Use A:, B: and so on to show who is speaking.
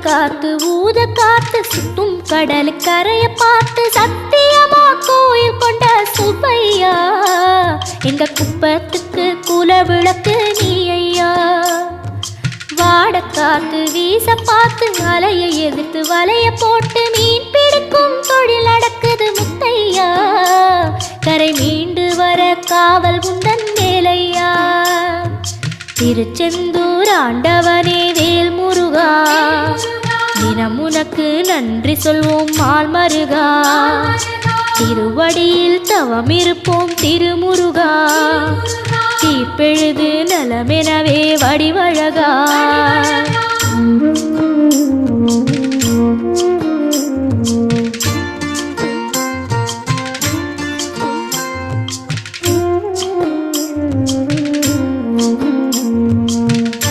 A: காத்து ஊத காத்து சுத்தும் கடலு கரைய பார்த்து சத்தியமா கோயில் கொண்ட சுப்பையா எங்க குப்பத்துக்கு குல விளக்கு நீ ஐயா. வாட காத்து வீச பார்த்து அலையை எதிர்த்து வலைய போட்டு மீன் பிடிக்கும் தொழில் நடக்குது முத்தையா. கரை மீண்டு வர காவல் உந்தன் வேலையா. திருச்செந்தூர் ஆண்டவனே வேல் முருகா தினம் உனக்கு நன்றி சொல்வோம் மால் மருகா. திருவடியில் தவம் இருப்போம் திருமுருகா. தீப்பெழுது நலமெனவே வடிவழகா.